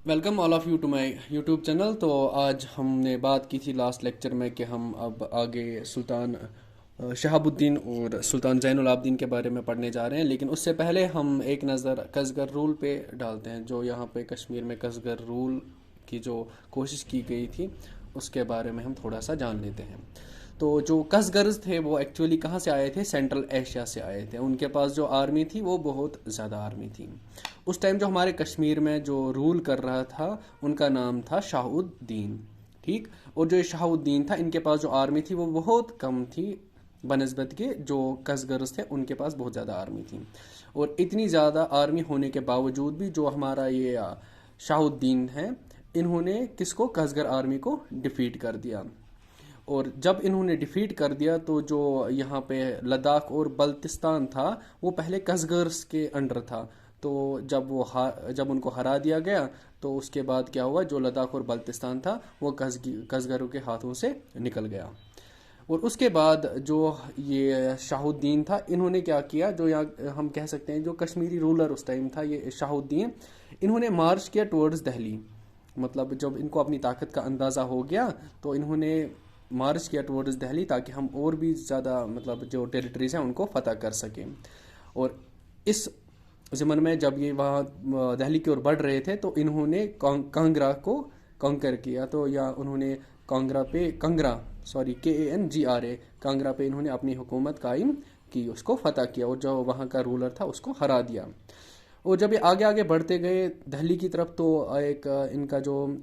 Welcome all of you to my YouTube channel. तो आज हमने बात की थी लास्ट लेक्चर में कि हम अब आगे सुल्तान शहाबुद्दीन और सुल्तान ज़ैनुल आबदीन के बारे में पढ़ने जा रहे हैं, लेकिन उससे पहले हम एक नज़र कसगर रूल पे डालते हैं। जो यहाँ पे कश्मीर में कसगर रूल की जो कोशिश की गई थी उसके बारे में हम थोड़ा सा जान लेते हैं। तो जो कसगर्स थे वो एक्चुअली कहाँ से आए थे? सेंट्रल एशिया से आए थे। उनके पास जो आर्मी थी वो बहुत ज़्यादा आर्मी थी। उस टाइम जो हमारे कश्मीर में जो रूल कर रहा था उनका नाम था शाहुद्दीन। ठीक। और जो ये शाहुद्दीन था, इनके पास जो आर्मी थी वो बहुत कम थी बनस्बत के जो कसगर्स थे उनके पास बहुत ज़्यादा आर्मी थी। और इतनी ज़्यादा आर्मी होने के बावजूद भी जो हमारा ये शाहुद्दीन है, इन्होंने किसको? कसगर आर्मी को डिफीट कर दिया। और जब इन्होंने डिफीट कर दिया तो जो यहाँ पे लद्दाख और बल्तिस्तान था वो पहले कसगर्स के अंडर था। तो जब उनको हरा दिया गया तो उसके बाद क्या हुआ? जो लद्दाख और बल्तिस्तान था वो कसगरों के हाथों से निकल गया। और उसके बाद जो ये शाहुद्दीन था, इन्होंने क्या किया? जो यहाँ हम कह सकते हैं जो कश्मीरी रूलर उस टाइम था, ये शाहुद्दीन, इन्होंने मार्च किया टुवर्ड्स दिल्ली। मतलब जब इनको अपनी ताकत का अंदाज़ा हो गया तो इन्होंने मार्च किया टुवर्ड्स दिल्ली, ताकि हम और भी ज़्यादा मतलब जो टेरिटरीज़ हैं उनको फ़तह कर सकें। और इस ज़मन में जब ये वहाँ दिल्ली की ओर बढ़ रहे थे तो इन्होंने कांगड़ा को कॉन्कर किया। तो या उन्होंने KANGRA कांगड़ा पे इन्होंने अपनी हुकूमत कायम की, उसको फ़तह किया और जो वहाँ का रूलर था उसको हरा दिया। और जब ये आगे आगे बढ़ते गए दिल्ली की तरफ तो एक इनका जो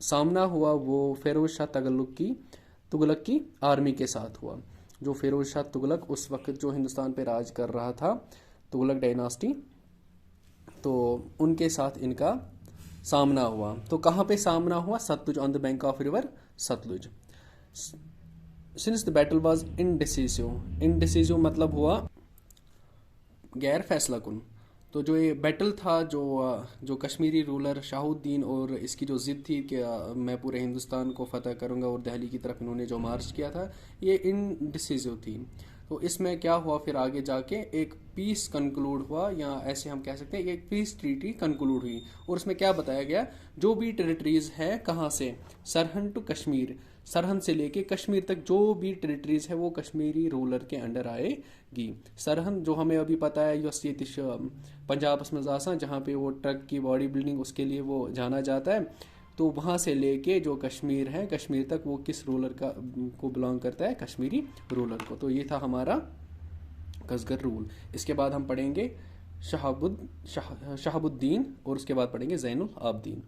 सामना हुआ वो फिरोज शाह तुगलक की आर्मी के साथ हुआ। जो फिरोज शाह तुगलक उस वक्त जो हिंदुस्तान पे राज कर रहा था, तुगलक डायनास्टी, तो उनके साथ इनका सामना हुआ। तो कहाँ पे सामना हुआ? Sutlej, on the bank of river Sutlej. Since the battle was indecisive मतलब हुआ गैर फैसला कुन। तो जो ये बैटल था, जो कश्मीरी रूलर शाहुद्दीन और इसकी जो ज़िद थी कि मैं पूरे हिंदुस्तान को फ़तह करूंगा और दिल्ली की तरफ इन्होंने जो मार्च किया था, ये इनडिसिसिव थी। तो इसमें क्या हुआ? फिर आगे जाके एक पीस कंक्लूड हुआ, या ऐसे हम कह सकते हैं एक पीस ट्रीटी कंक्लूड हुई। और उसमें क्या बताया गया? जो भी टेरिटरीज है, कहाँ से? सरहद टू कश्मीर, सरहद से लेके कश्मीर तक जो भी टेरिटरीज है वो कश्मीरी रूलर के अंडर आएगी। सरहद जो हमें अभी पता है यस ये पंजाब में आसान, जहाँ पे वो ट्रक की बॉडी बिल्डिंग उसके लिए वो जाना जाता है। तो वहाँ से लेके जो कश्मीर है, कश्मीर तक वो किस रूलर को बिलोंग करता है? कश्मीरी रूलर को। तो ये था हमारा कसगर रूल। इसके बाद हम पढ़ेंगे शहाबुद्दीन और उसके बाद पढ़ेंगे ज़ैनुल आबदीन।